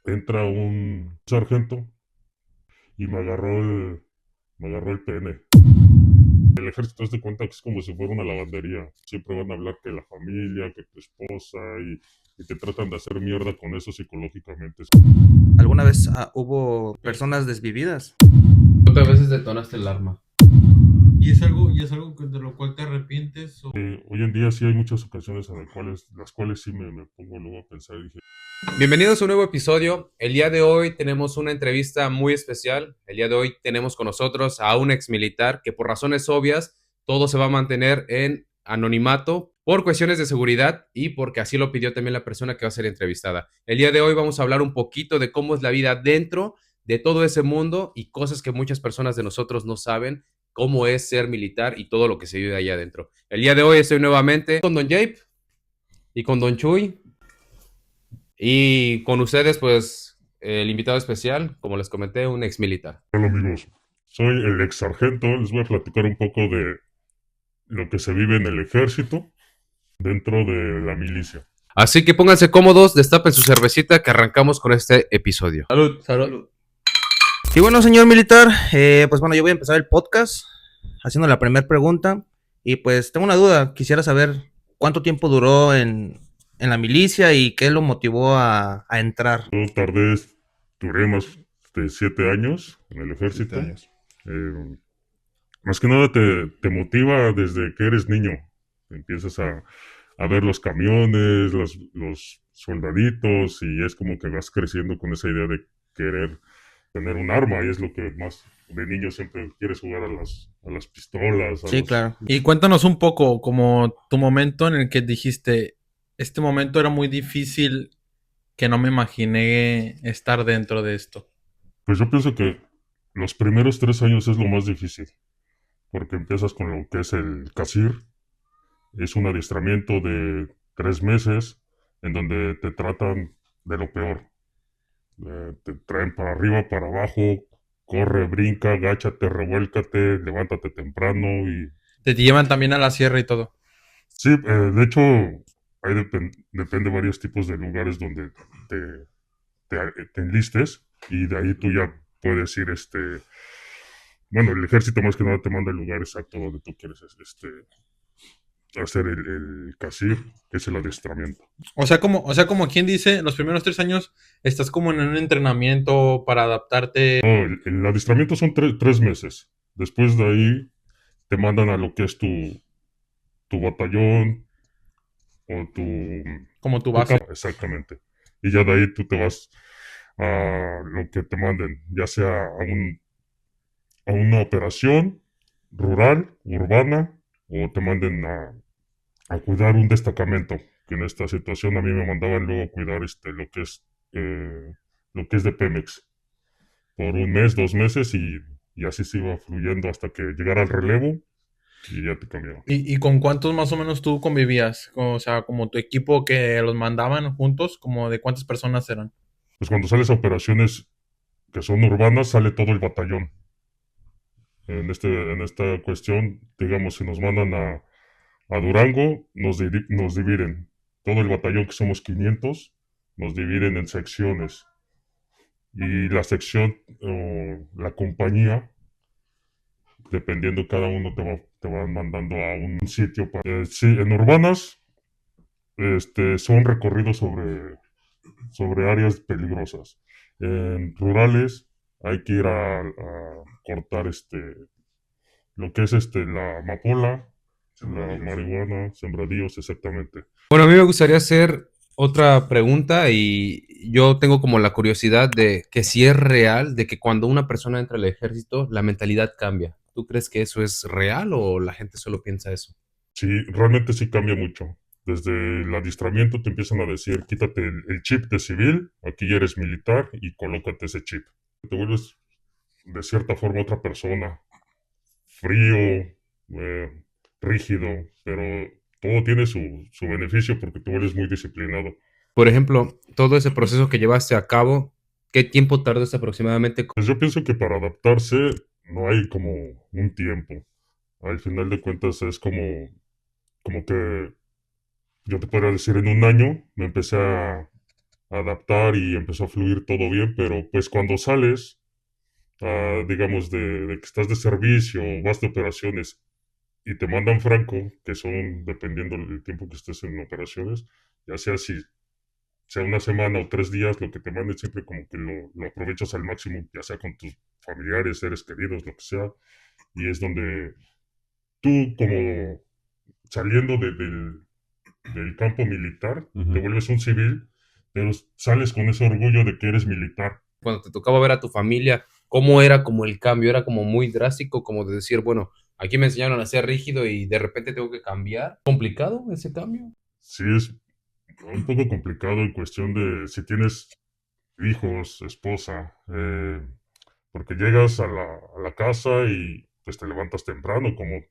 entra un sargento y me agarró el pene. El ejército, te cuenta que es como si fuera una lavandería. Siempre van a hablar que la familia, que tu esposa, y te tratan de hacer mierda con eso psicológicamente. ¿Alguna vez hubo personas desvividas? ¿Cuántas veces detonaste el arma? ¿Y es algo de lo cual te arrepientes? Hoy en día sí hay muchas ocasiones en las cuales sí me pongo luego a pensar y dije, Bienvenidos a un nuevo episodio. El día de hoy tenemos una entrevista muy especial. El día de hoy tenemos con nosotros a un ex militar que por razones obvias todo se va a mantener en anonimato por cuestiones de seguridad y porque así lo pidió también la persona que va a ser entrevistada. El día de hoy vamos a hablar un poquito de cómo es la vida dentro de todo ese mundo y cosas que muchas personas de nosotros no saben, cómo es ser militar y todo lo que se vive allá adentro. El día de hoy estoy nuevamente con Don Jape y con Don Chuy. Y con ustedes, pues, el invitado especial, como les comenté, un ex militar. hola amigos, soy el ex sargento, les voy a platicar un poco de lo que se vive en el ejército dentro de la milicia. Así que pónganse cómodos, destapen su cervecita que arrancamos con este episodio. Salud, salud. Y bueno, señor militar, pues bueno, yo voy a empezar el podcast haciendo la primera pregunta. Y pues tengo una duda, quisiera saber cuánto tiempo duró en la milicia y qué lo motivó a entrar. Duré más de 7 años en el ejército. 7 años. Eh, Más que nada te motiva desde que eres niño. Empiezas a ver los camiones, los soldaditos, y es como que vas creciendo con esa idea de querer tener un arma, y es lo que más de niño siempre quieres jugar a las pistolas, Sí, claro. Y cuéntanos un poco, como tu momento en el que dijiste, este momento era muy difícil, que no me imaginé estar dentro de esto. Pues yo pienso que los primeros 3 años es lo más difícil, porque empiezas con lo que es el CASIR. Es un adiestramiento de 3 meses en donde te tratan de lo peor. Te traen para arriba, para abajo, corre, brinca, agáchate, revuélcate, levántate temprano. Y Te llevan también a la sierra y todo. sí, de hecho, depende varios tipos de lugares donde te, te enlistes, y de ahí tú ya puedes ir, bueno, el ejército más que nada te manda el lugar exacto donde tú quieres hacer el CASIR, que es el adiestramiento. O sea, como quien dice, los primeros 3 años estás como en un entrenamiento para adaptarte. No, el adiestramiento son 3 meses. Después de ahí te mandan a lo que es tu batallón o Como tu tu base. campo, exactamente. Y ya de ahí tú te vas a lo que te manden, ya sea a una operación rural, urbana, o te manden a cuidar un destacamento, que en esta situación a mí me mandaban luego a cuidar lo que es de Pemex, por un mes, 2 meses, y así se iba fluyendo hasta que llegara el relevo y ya te cambiaban. ¿Y con cuántos más o menos tú convivías? O sea, como tu equipo que los mandaban juntos, como de cuántas personas eran. Pues cuando sales a operaciones que son urbanas, sale todo el batallón. En esta cuestión, digamos, si nos mandan a Durango, nos dividen. Todo el batallón, que somos 500, nos dividen en secciones. Y la sección o la compañía, dependiendo cada uno, te van mandando a un sitio. Sí, en urbanas, son recorridos sobre áreas peligrosas. En rurales hay que ir a cortar lo que es la amapola, la marihuana, sembradíos, exactamente. Bueno, a mí me gustaría hacer otra pregunta y yo tengo como la curiosidad de que si es real, de que cuando una persona entra al ejército, la mentalidad cambia. ¿Tú crees que eso es real o la gente solo piensa eso? Sí, realmente sí cambia mucho. Desde el adiestramiento te empiezan a decir, quítate el chip de civil, aquí ya eres militar y colócate ese chip. Te vuelves de cierta forma otra persona, frío, rígido, pero todo tiene su beneficio porque te vuelves muy disciplinado. Por ejemplo, todo ese proceso que llevaste a cabo, ¿qué tiempo tardas aproximadamente? Pues yo pienso que para adaptarse no hay como un tiempo. Al final de cuentas es como que yo te podría decir, en un año me empecé adaptar y empezó a fluir todo bien, pero pues cuando sales, digamos, de que estás de servicio o vas de operaciones y te mandan franco, que son dependiendo del tiempo que estés en operaciones, ya sea si sea una semana o 3 días, lo que te manden siempre como que lo aprovechas al máximo, ya sea con tus familiares, seres queridos, lo que sea, y es donde tú como saliendo del campo militar, te vuelves un civil, pero sales con ese orgullo de que eres militar. Cuando te tocaba ver a tu familia, ¿cómo era como el cambio? Era como muy drástico, como de decir, bueno, aquí me enseñaron a ser rígido y de repente tengo que cambiar. ¿Complicado ese cambio? Sí es un poco complicado en cuestión de si tienes hijos, esposa, porque llegas a la casa y pues te levantas temprano, como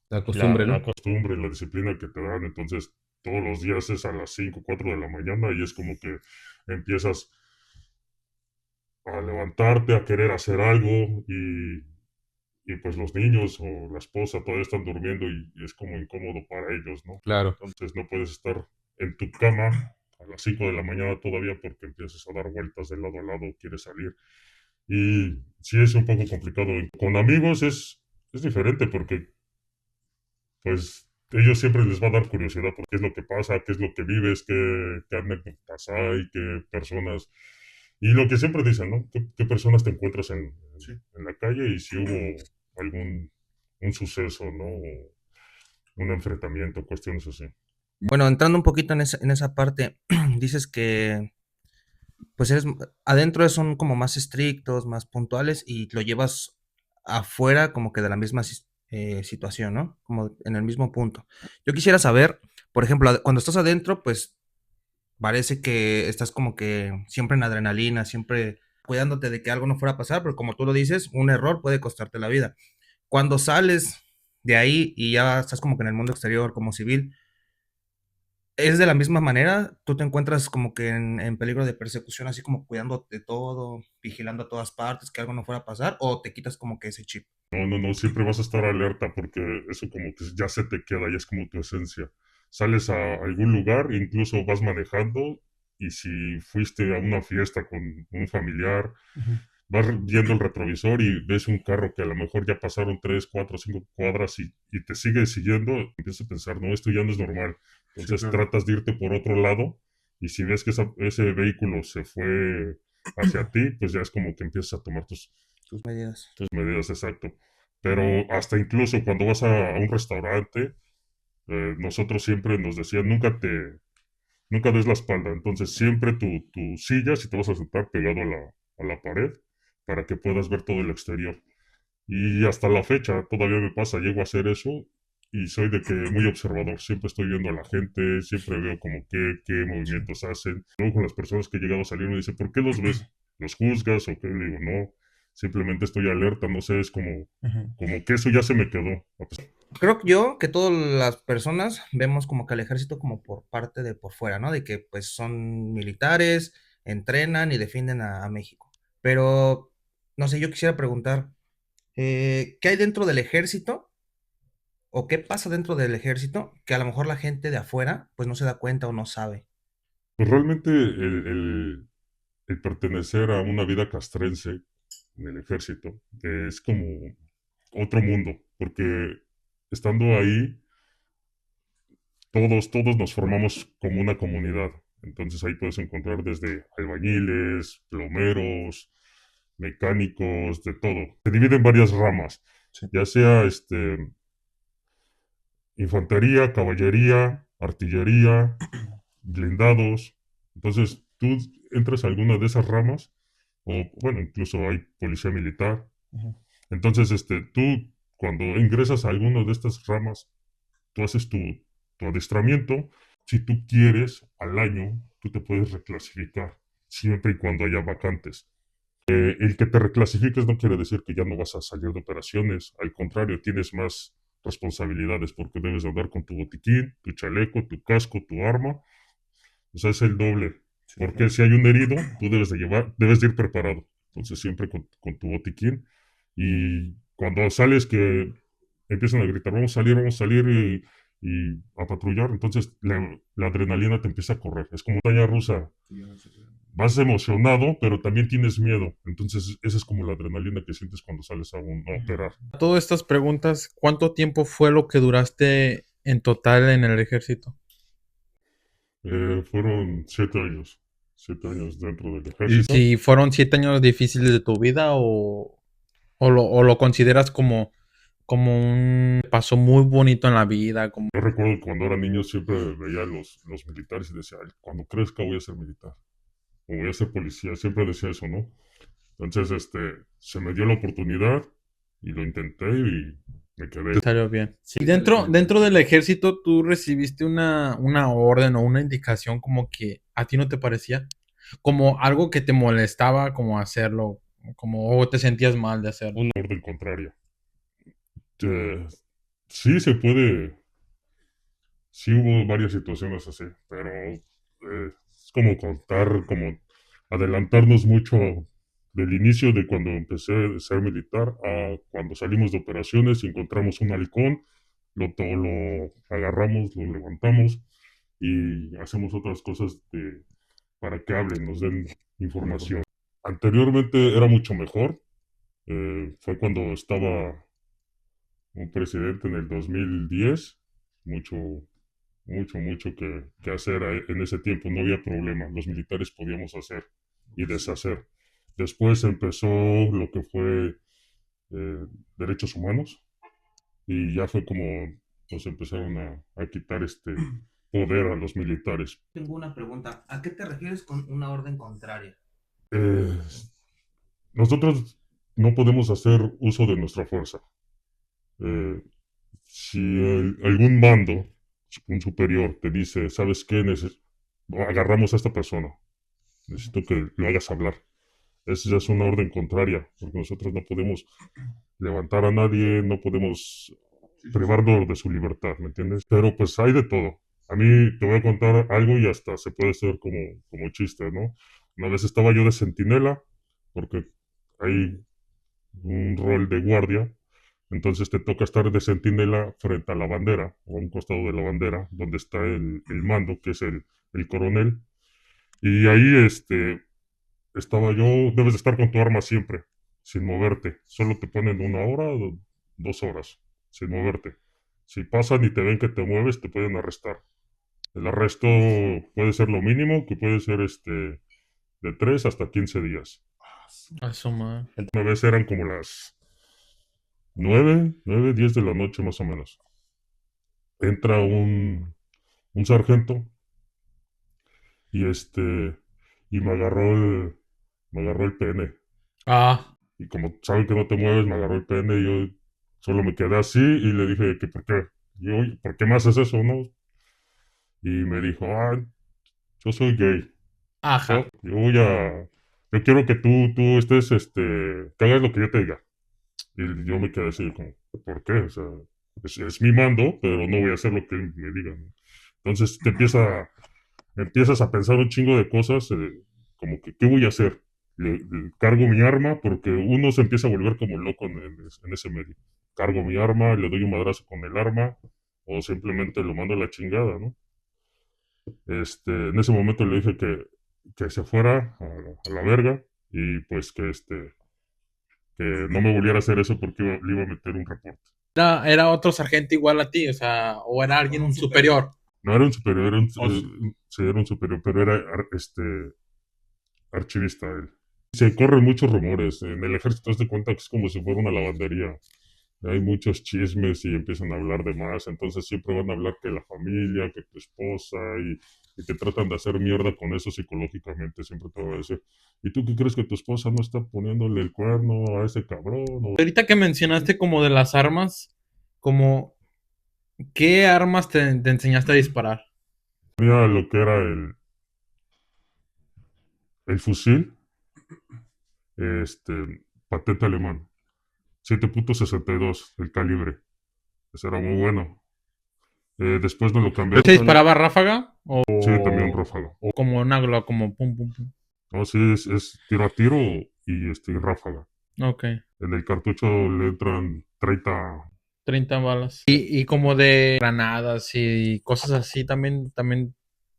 La costumbre, la ¿no? costumbre y la disciplina que te dan, entonces todos los días es a las 5 4 de la mañana y es como que empiezas a levantarte, a querer hacer algo y pues los niños o la esposa todavía están durmiendo y es como incómodo para ellos, ¿no? Claro. Entonces no puedes estar en tu cama a las 5 de la mañana todavía porque empiezas a dar vueltas de lado a lado, quieres salir. Y sí es un poco complicado. Con amigos es diferente porque pues ellos siempre les va a dar curiosidad por qué es lo que pasa, qué es lo que vives, qué anécdotas hay, qué personas. Y lo que siempre dicen, ¿no? ¿Qué personas te encuentras en la calle y si hubo algún un suceso, ¿no? O un enfrentamiento, cuestiones así. Bueno, entrando un poquito en esa parte, dices que pues adentro son como más estrictos, más puntuales y lo llevas afuera como que de la misma situación, ¿no? Como en el mismo punto. Yo quisiera saber, por ejemplo, cuando estás adentro, pues parece que estás como que siempre en adrenalina, siempre cuidándote de que algo no fuera a pasar, pero como tú lo dices, un error puede costarte la vida. Cuando sales de ahí y ya estás como que en el mundo exterior como civil, ¿es de la misma manera? ¿Tú te encuentras como que en peligro de persecución, así como cuidando de todo, vigilando a todas partes, que algo no fuera a pasar? ¿O te quitas como que ese chip? No, siempre vas a estar alerta porque eso como que ya se te queda, ya es como tu esencia. Sales a algún lugar, incluso vas manejando y si fuiste a una fiesta con un familiar, Ujú. vas viendo el retrovisor y ves un carro que a lo mejor ya pasaron 3, 4, 5 cuadras y te sigue siguiendo, empiezas a pensar, no, esto ya no es normal. Entonces tratas de irte por otro lado y si ves que ese vehículo se fue hacia ti, pues ya es como que empiezas a tomar Tus medidas. tus medidas, exacto. Pero hasta incluso cuando vas a un restaurante, nosotros siempre nos decían, nunca des la espalda. Entonces siempre tu silla, si te vas a sentar pegado a la pared, para que puedas ver todo el exterior. Y hasta la fecha todavía me pasa, llego a hacer eso y soy de que muy observador. Siempre estoy viendo a la gente, siempre veo como qué movimientos hacen. Luego con las personas que he llegado a salir me dicen, ¿por qué los ves? ¿Los juzgas o qué? Le digo, no, simplemente estoy alerta, no sé, es como que eso ya se me quedó. Creo yo que todas las personas vemos como que al ejército como por parte de por fuera, ¿no? De que pues son militares, entrenan y defienden a México. Pero, no sé, yo quisiera preguntar, ¿qué hay dentro del ejército o qué pasa dentro del ejército que a lo mejor la gente de afuera pues no se da cuenta o no sabe? Pues realmente el pertenecer a una vida castrense en el ejército es como otro mundo, porque estando ahí, todos nos formamos como una comunidad. Entonces ahí puedes encontrar desde albañiles, plomeros, mecánicos, de todo. Se divide en varias ramas, ya sea infantería, caballería, artillería, blindados. Entonces tú entras a alguna de esas ramas, o bueno, incluso hay policía militar. Entonces, tú cuando ingresas a alguna de estas ramas, tú haces tu adiestramiento. Si tú quieres, al año, tú te puedes reclasificar, siempre y cuando haya vacantes. El que te reclasifiques no quiere decir que ya no vas a salir de operaciones. Al contrario, tienes más responsabilidades porque debes andar con tu botiquín, tu chaleco, tu casco, tu arma. O sea, es el doble. Porque si hay un herido, tú debes de ir preparado. Entonces, siempre con tu botiquín. Y cuando sales que empiezan a gritar, vamos a salir, y a patrullar. Entonces la adrenalina te empieza a correr. Es como montaña rusa. Vas emocionado, pero también tienes miedo. Entonces esa es como la adrenalina que sientes cuando sales a operar. Todas estas preguntas, ¿cuánto tiempo fue lo que duraste en total en el ejército? Fueron 7 años. 7 años dentro del ¿Y ejército. si fueron 7 años difíciles de tu vida o lo consideras como un paso muy bonito en la vida? Como... Yo recuerdo que cuando era niño siempre veía a los militares y decía, "Ay, cuando crezca voy a ser militar o voy a ser policía". Siempre decía eso, ¿no? Entonces, se me dio la oportunidad y lo intenté y me quedé. Salió bien. Sí, Y dentro del ejército, ¿tú recibiste una orden o una indicación como que a ti no te parecía? Como algo que te molestaba como hacerlo, como o te sentías mal de hacerlo. Una orden contraria. Eh, sí se puede, sí hubo varias situaciones así, pero es como contar, como adelantarnos mucho del inicio de cuando empecé a ser militar a cuando salimos de operaciones y encontramos un halcón, lo agarramos, lo levantamos y hacemos otras cosas para que hablen, nos den información. Anteriormente era mucho mejor. Fue cuando estaba un presidente en el 2010. Mucho, mucho que hacer en ese tiempo. No había problema. Los militares podíamos hacer y deshacer. Después empezó lo que fue derechos humanos y ya fue como nos empezaron a quitar este poder a los militares. Tengo una pregunta. ¿A qué te refieres con una orden contraria? Eh, Nosotros no podemos hacer uso de nuestra fuerza. Eh, si algún mando, un superior, te dice, ¿sabes qué? Agarramos a esta persona. Necesito que lo hagas hablar. Esa ya es una orden contraria, porque nosotros no podemos levantar a nadie, no podemos privarlo de su libertad, ¿me entiendes? Pero pues hay de todo. A mí te voy a contar algo y hasta se puede hacer como chiste, ¿no? Una vez estaba yo de centinela, porque hay un rol de guardia, entonces te toca estar de centinela frente a la bandera, o a un costado de la bandera, donde está el mando, que es el coronel. Y ahí estaba yo, debes de estar con tu arma siempre, sin moverte. Solo te ponen 1 hora o 2 horas, sin moverte. Si pasan y te ven que te mueves, te pueden arrestar. El arresto puede ser lo mínimo, que puede ser de 3 hasta 15 días. A su madre. Una vez eran como las 9, 10 de la noche más o menos. Entra un sargento y y me agarró el pene. Ah, Y como saben que no te mueves, me agarró el pene y yo solo me quedé así y le dije que por qué. Y yo, "Oye, ¿por qué me haces eso, no?". Y me dijo, yo soy gay. ajá. Yo quiero que tú estés, que hagas lo que yo te diga. Y yo me quedé así como, ¿por qué? O sea, es mi mando, pero no voy a hacer lo que él me diga, ¿no? Entonces empiezas a pensar un chingo de cosas, como que, ¿qué voy a hacer? Le cargo mi arma porque uno se empieza a volver como loco en ese medio. Cargo mi arma, le doy un madrazo con el arma o simplemente lo mando a la chingada, ¿no? En ese momento le dije que se fuera a la verga y pues que no me volviera a hacer eso porque le iba a meter un reporte. Era otro sargento igual a ti, o sea, o era alguien superior. No era un superior, O sí, era un superior, pero era archivista él. Se corren muchos rumores. En el ejército te das cuenta que es como si fuera una lavandería. Hay muchos chismes y empiezan a hablar de más. Entonces siempre van a hablar que la familia, que tu esposa y te tratan de hacer mierda con eso psicológicamente. Siempre te voy a decir, ¿y tú qué crees que tu esposa no está poniéndole el cuerno a ese cabrón? ahorita que mencionaste como de las armas, como, ¿qué armas te enseñaste a disparar? Tenía lo que era el fusil, patente alemán, 7.62 el calibre. Ese era muy bueno. Después me lo cambié. ¿Te disparaba ráfaga? ¿O Sí, también ráfaga. como una como pum, pum, pum? No, sí, es tiro a tiro y ráfaga. Ok. En el cartucho le entran 30 balas. Y como de granadas y cosas así, también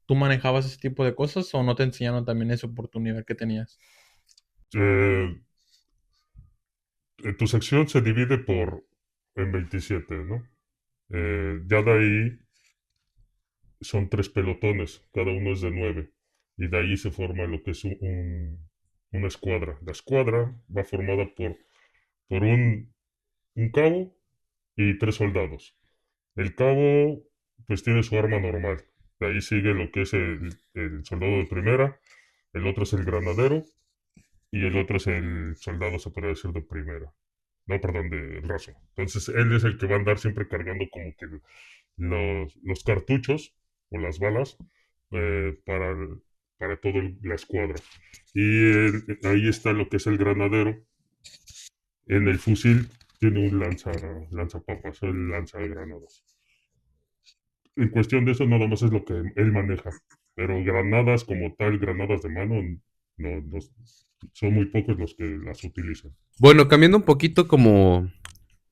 tú manejabas ese tipo de cosas o no te enseñaron también esa oportunidad que tenías. Eh, Tu sección se divide en 27, ¿no? Ya de ahí son 3 pelotones, cada uno es de 9. Y de ahí se forma lo que es una escuadra. La escuadra va formada por un cabo y 3 soldados. El cabo, pues tiene su arma normal. De ahí sigue lo que es el soldado de primera, el otro es el granadero y el otro es el soldado, se podría decir, de primera. No, perdón, de raso. Entonces, él es el que va a andar siempre cargando como que los cartuchos o las balas para toda la escuadra. Y ahí está lo que es el granadero. En el fusil tiene un lanzapapas, el lanza de granadas. En cuestión de eso, nada más es lo que él maneja. Pero granadas como tal, granadas de mano, no, son muy pocos los que las utilizan. Bueno, cambiando un poquito como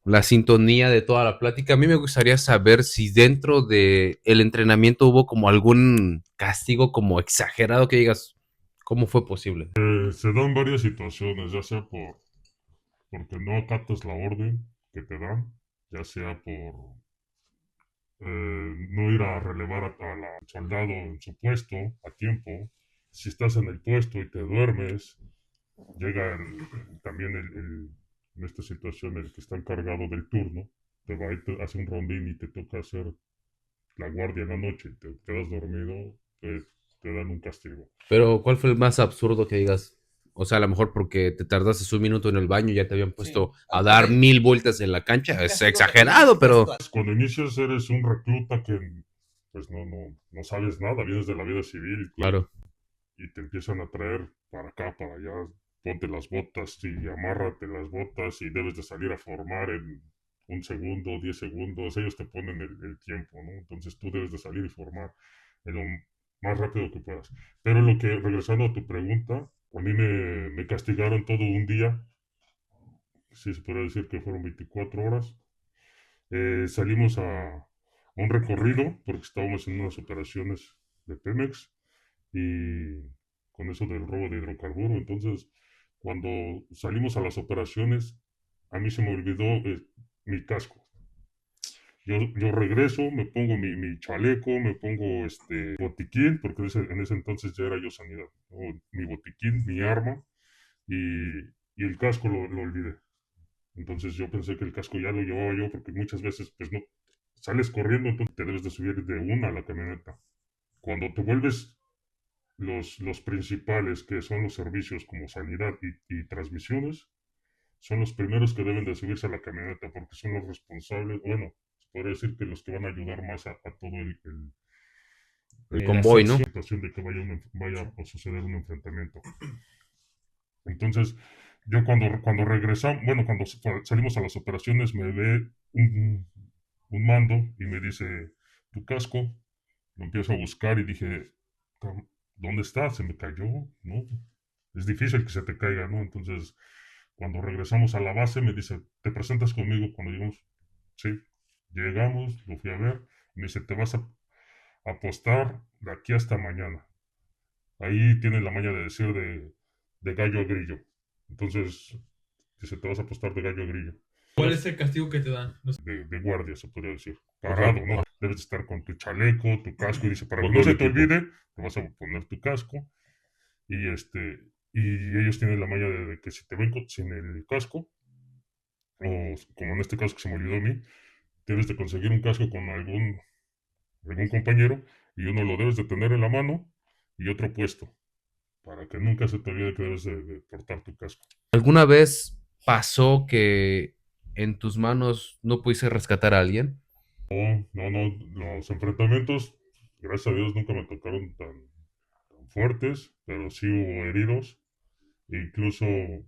la sintonía de toda la plática, a mí me gustaría saber si dentro de el entrenamiento hubo como algún castigo como exagerado que digas, ¿cómo fue posible? Se dan varias situaciones, ya sea porque no acatas la orden que te dan, ya sea por no ir a relevar al soldado en su puesto a tiempo. Si estás en el puesto y te duermes, llega también en esta situación el que está encargado del turno, te va y te hace un rondín y te toca hacer la guardia en la noche, te quedas dormido, te dan un castigo. Pero ¿cuál fue el más absurdo que digas? O sea, a lo mejor porque te tardaste un minuto en el baño y ya te habían puesto a dar 1000 vueltas en la cancha. Es exagerado, pero Cuando inicias eres un recluta que pues no sabes nada, vienes de la vida civil claro. y te empiezan a traer para acá, para allá, ponte las botas y amárrate las botas y debes de salir a formar en 1 segundo, 10 segundos, ellos te ponen el tiempo, ¿no? Entonces tú debes de salir y formar en lo más rápido que puedas. Pero regresando a tu pregunta, a mí me castigaron todo un día, sí se podría decir que fueron 24 horas. Salimos a un recorrido porque estábamos en unas operaciones de Pemex y con eso del robo de hidrocarburo. Entonces, cuando salimos a las operaciones, a mí se me olvidó mi casco. Yo regreso, me pongo mi chaleco, me pongo botiquín, porque en ese entonces ya era yo sanidad, ¿no? Mi botiquín, mi arma y el casco lo olvidé. Entonces yo pensé que el casco ya lo llevaba yo porque muchas veces pues no sales corriendo, entonces te debes de subir de una a la camioneta. Cuando te vuelves los principales, que son los servicios como sanidad y transmisiones, son los primeros que deben de subirse a la camioneta porque son los responsables, bueno, se podría decir que los que van a ayudar más a todo El la convoy, ¿no? situación de que vaya a suceder un enfrentamiento. Entonces, yo cuando regresamos, bueno, cuando salimos a las operaciones, me ve un mando y me dice, tu casco. Lo empiezo a buscar y dije, ¿dónde está? Se me cayó, ¿no? Es difícil que se te caiga, ¿no? Entonces, cuando regresamos a la base, me dice, ¿te presentas conmigo cuando llegamos? Sí. Llegamos, lo fui a ver, me dice, te vas a apostar de aquí hasta mañana. Ahí tiene la maña de decir de gallo a grillo. Entonces, dice, te vas a apostar de gallo a grillo. ¿Cuál es el castigo que te dan? De guardia, se podría decir. Parado, ¿no? Debes estar con tu chaleco, tu casco, y dice, para que Con no todo se el te equipo. olvide, te vas a poner tu casco. Y ellos tienen la maña de que si te ven sin el casco, o como en este caso que se me olvidó a mí, debes de conseguir un casco con algún compañero, y uno lo debes de tener en la mano y otro puesto, para que nunca se te olvide que debes de portar tu casco. ¿Alguna vez pasó que en tus manos no pudiste rescatar a alguien? No, los enfrentamientos, gracias a Dios, nunca me tocaron tan fuertes, pero sí hubo heridos. E incluso en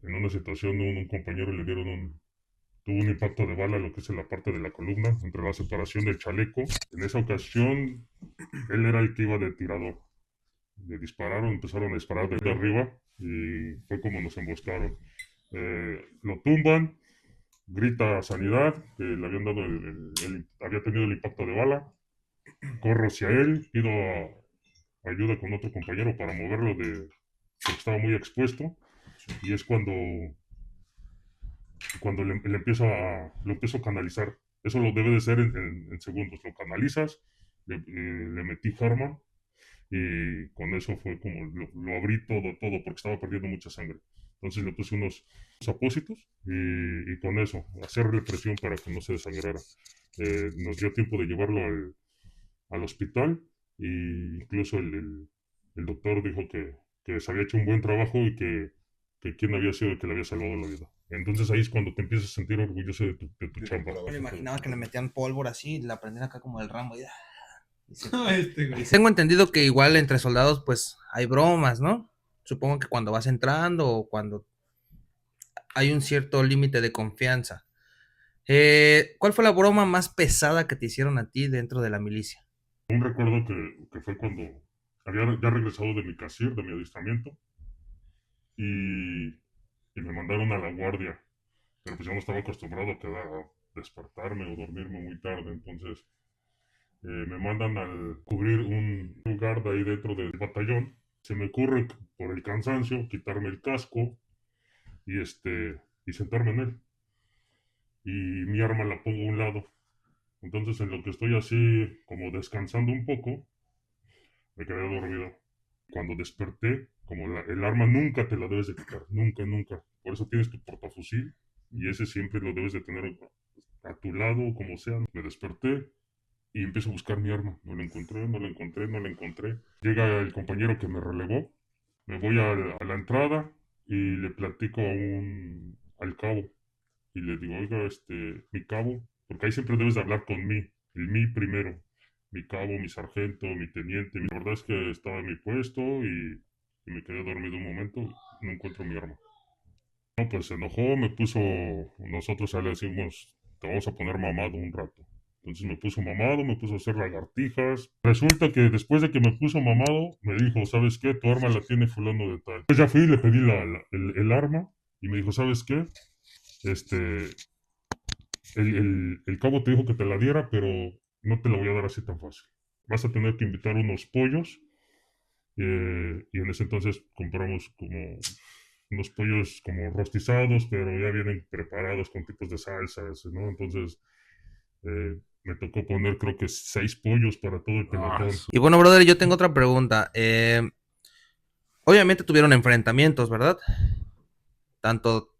una situación un compañero le tuvo un impacto de bala, lo que es en la parte de la columna, entre la separación del chaleco. En esa ocasión, él era el que iba de tirador. Le dispararon, empezaron a disparar desde arriba y fue como nos emboscaron. Lo tumban, grita sanidad, que le habían dado había tenido el impacto de bala. Corro hacia él, pido ayuda con otro compañero para moverlo porque estaba muy expuesto. Y es cuando lo empiezo a canalizar. Eso lo debe de ser en segundos. Lo canalizas, le metí Harman y con eso fue como lo abrí todo, porque estaba perdiendo mucha sangre. Entonces le puse unos apósitos y con eso, hacerle presión para que no se desangrara. Nos dio tiempo de llevarlo al hospital e incluso el doctor dijo que se había hecho un buen trabajo y que quién había sido el que le había salvado la vida. Entonces ahí es cuando te empiezas a sentir orgulloso de tu chamba. Yo me imaginaba que le metían pólvora así, la prendían acá como el Rambo. Güey. Tengo entendido que igual entre soldados pues hay bromas, ¿no? Supongo que cuando vas entrando o cuando hay un cierto límite de confianza. ¿Cuál fue la broma más pesada que te hicieron a ti dentro de la milicia? Un recuerdo que fue cuando había ya regresado de mi CASIR, de mi adiestramiento, y me mandaron a la guardia. Pero pues yo no estaba acostumbrado a despertarme o dormirme muy tarde, entonces me mandan a cubrir un lugar de ahí dentro del batallón. Se me ocurre por el cansancio quitarme el casco y sentarme en él. Y mi arma la pongo a un lado. Entonces en lo que estoy así como descansando un poco, me quedé dormido. Cuando desperté, como el arma nunca te la debes de quitar, nunca, nunca. Por eso tienes tu portafusil y ese siempre lo debes de tener a tu lado, como sea. Me desperté y empiezo a buscar mi arma. No la encontré, no la encontré, no la encontré. Llega el compañero que me relevó. Me voy a la entrada y le platico al cabo. Y le digo, oiga, mi cabo, porque ahí siempre debes de hablar con mí, el mí primero. Mi cabo, mi sargento, mi teniente. La verdad es que estaba en mi puesto y me quedé dormido un momento. No encuentro mi arma. No, pues se enojó, nosotros ya le decimos, te vamos a poner mamado un rato. Entonces me puso mamado, me puso a hacer lagartijas. Resulta que después de que me puso mamado, me dijo, ¿sabes qué? Tu arma la tiene fulano de tal. Pues ya fui y le pedí el arma y me dijo, ¿sabes qué? Este, el cabo te dijo que te la diera, pero no te la voy a dar así tan fácil. Vas a tener que invitar unos pollos. Y en ese entonces compramos como unos pollos como rostizados, pero ya vienen preparados con tipos de salsas, ¿no? Entonces me tocó poner creo que 6 pollos para todo el pelotón. Y bueno, brother, yo tengo otra pregunta. Obviamente tuvieron enfrentamientos, ¿verdad? Tanto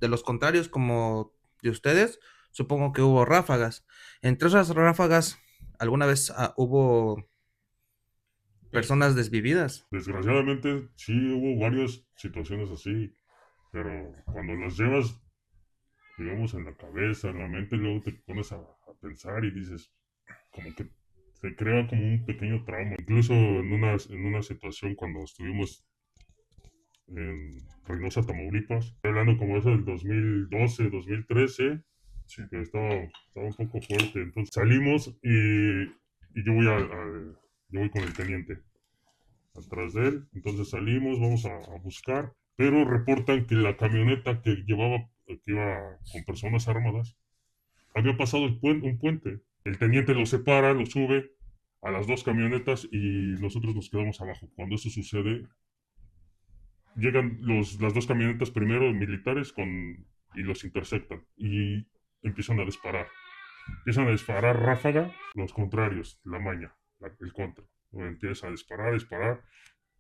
de los contrarios como de ustedes. Supongo que hubo ráfagas. Entre esas ráfagas, ¿alguna vez hubo personas desvividas? Desgraciadamente sí hubo varias situaciones así, pero cuando las llevas, digamos, en la cabeza, en la mente, luego te pones a pensar y dices, como que se crea como un pequeño trauma. Incluso en una situación cuando estuvimos en Reynosa, Tamaulipas, estoy hablando como eso del 2012, 2013, sí, que estaba un poco fuerte. Entonces salimos y yo voy con el teniente atrás de él. Entonces salimos, vamos a buscar, pero reportan que la camioneta que iba con personas armadas, había pasado un puente. El teniente lo separa, lo sube a las 2 camionetas y nosotros nos quedamos abajo. Cuando eso sucede, llegan las 2 camionetas primero militares y los interceptan y empiezan a disparar. Empiezan a disparar ráfaga, los contrarios, la maña, el contra. Empieza a disparar.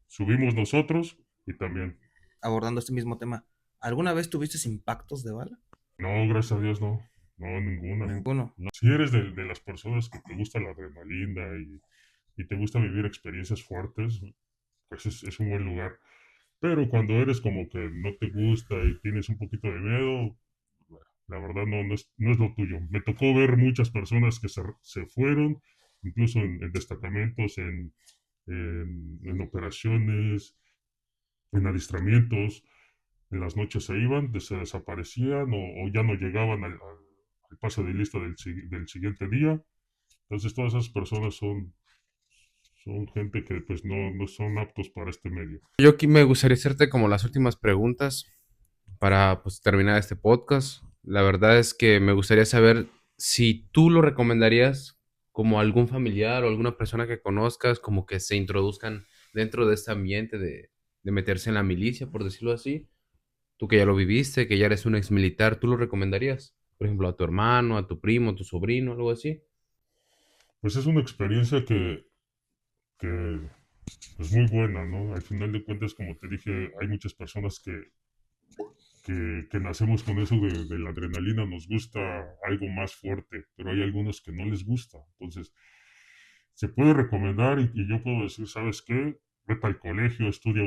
Subimos nosotros y también. Abordando este mismo tema, ¿alguna vez tuviste impactos de bala? No, gracias a Dios no. No, ninguna. Ninguno. Si eres de las personas que te gusta la adrenalina y te gusta vivir experiencias fuertes, pues es un buen lugar. Pero cuando eres como que no te gusta y tienes un poquito de miedo, la verdad no es lo tuyo. Me tocó ver muchas personas que se fueron, incluso en destacamentos, en operaciones, en adiestramientos. En las noches se iban, se desaparecían o ya no llegaban al pase de lista del siguiente día. Entonces todas esas personas son gente que pues no son aptos para este medio. Yo aquí me gustaría hacerte como las últimas preguntas para pues terminar este podcast. La verdad es que me gustaría saber si tú lo recomendarías como a algún familiar o alguna persona que conozcas, como que se introduzcan dentro de este ambiente de meterse en la milicia, por decirlo así. Tú que ya lo viviste, que ya eres un ex militar, ¿tú lo recomendarías? Por ejemplo, a tu hermano, a tu primo, a tu sobrino, algo así. Pues es una experiencia que es muy buena, ¿no? Al final de cuentas, como te dije, hay muchas personas que nacemos con eso de la adrenalina, nos gusta algo más fuerte, pero hay algunos que no les gusta. Entonces, se puede recomendar y yo puedo decir, ¿sabes qué? Vete al colegio, estudia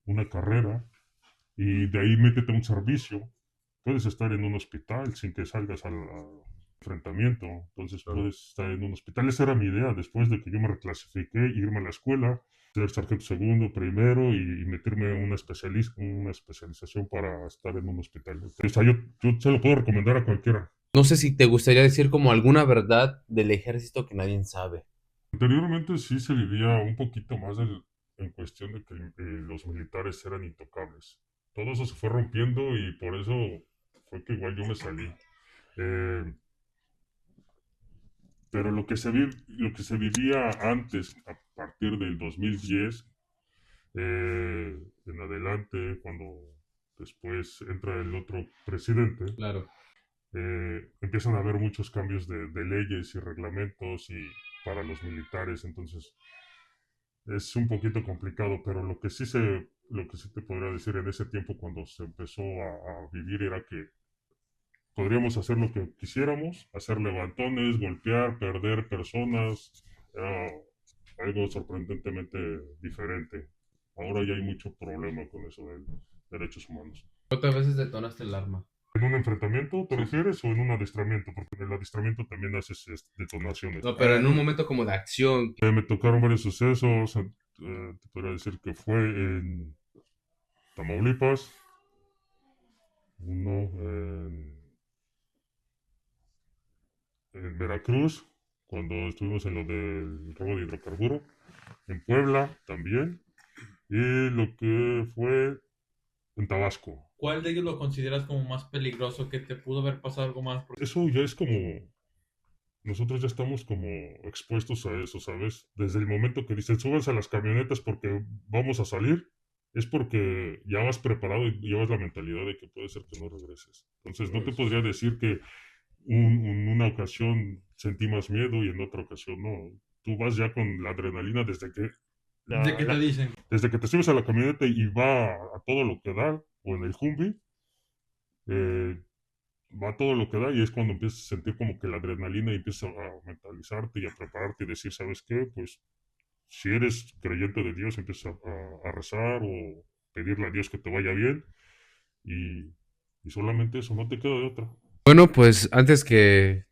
una carrera y de ahí métete a un servicio. Puedes estar en un hospital sin que salgas al enfrentamiento. Entonces Claro. puedes estar en un hospital. Esa era mi idea después de que yo me reclasifiqué, irme a la escuela, ser sargento segundo, primero y meterme en una especialización para estar en un hospital. O sea, yo se lo puedo recomendar a cualquiera. No sé si te gustaría decir como alguna verdad del ejército que nadie sabe. Anteriormente sí se vivía un poquito más en cuestión de que los militares eran intocables. Todo eso se fue rompiendo y por eso fue que igual yo me salí. Eh, pero lo que se vivía antes, a partir del 2010, en adelante, cuando después entra el otro presidente, Claro. empiezan a haber muchos cambios de leyes y reglamentos y para los militares, entonces es un poquito complicado, pero lo que sí te podría decir en ese tiempo cuando se empezó a vivir era que podríamos hacer lo que quisiéramos, hacer levantones, golpear, perder personas, era algo sorprendentemente diferente. Ahora ya hay mucho problema con eso de derechos humanos. ¿Cuántas veces detonaste el arma? ¿En un enfrentamiento te Sí. refieres o en un adiestramiento? Porque en el adiestramiento también haces detonaciones. No, pero en un momento como de acción. Me tocaron varios sucesos, te podría decir que fue en Tamaulipas, uno en Veracruz, cuando estuvimos en lo del robo de hidrocarburo, en Puebla también, y lo que fue en Tabasco. ¿Cuál de ellos lo consideras como más peligroso, que te pudo haber pasado algo más? Eso ya es como, nosotros ya estamos como expuestos a eso, ¿sabes? Desde el momento que dicen, súbanse a las camionetas porque vamos a salir, es porque ya vas preparado y llevas la mentalidad de que puede ser que no regreses. Entonces, no te podría decir que en una ocasión sentí más miedo y en otra ocasión no. Tú vas ya con la adrenalina ¿De qué te dicen? desde que te subes a la camioneta y va a todo lo que da, o en el Humvee, eh, va a todo lo que da y es cuando empiezas a sentir como que la adrenalina y empiezas a mentalizarte y a prepararte y decir, ¿sabes qué? Pues si eres creyente de Dios, empiezas a rezar o pedirle a Dios que te vaya bien y, y solamente eso, no te queda de otra. Bueno, pues antes que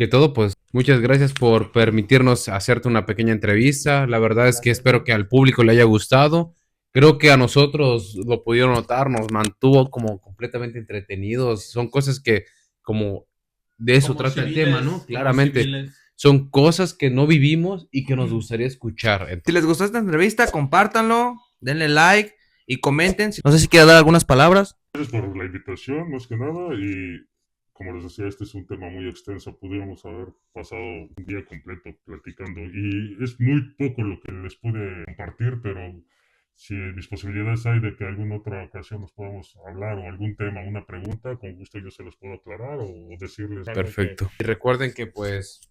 todo, pues muchas gracias por permitirnos hacerte una pequeña entrevista. La verdad es que espero que al público le haya gustado. Creo que a nosotros lo pudieron notar, nos mantuvo como completamente entretenidos. Son cosas que, como de eso Como trata el civiles, tema, ¿no? como Claramente, civiles. son cosas que no vivimos y que nos gustaría escuchar. Si les gustó esta entrevista, compártanlo, denle like y comenten. No sé si quiera dar algunas palabras. Gracias por la invitación, más que nada, y como les decía, este es un tema muy extenso, pudiéramos haber pasado un día completo platicando, y es muy poco lo que les pude compartir, pero si mis posibilidades hay de que alguna otra ocasión nos podamos hablar o algún tema, una pregunta, con gusto yo se los puedo aclarar o decirles algo Perfecto. Y recuerden que pues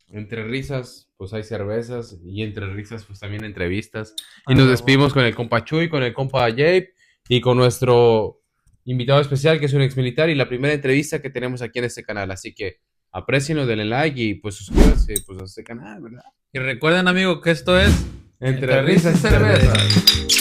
entre risas pues hay cervezas y entre risas pues también entrevistas. Y nos despedimos con el compa Chuy, con el compa Jape y con nuestro invitado especial que es un ex militar y la primera entrevista que tenemos aquí en este canal. Así que aprécienlo, denle like y pues suscríbanse pues a este canal, ¿verdad? Y recuerden, amigo, que esto es Entre risas y cervezas.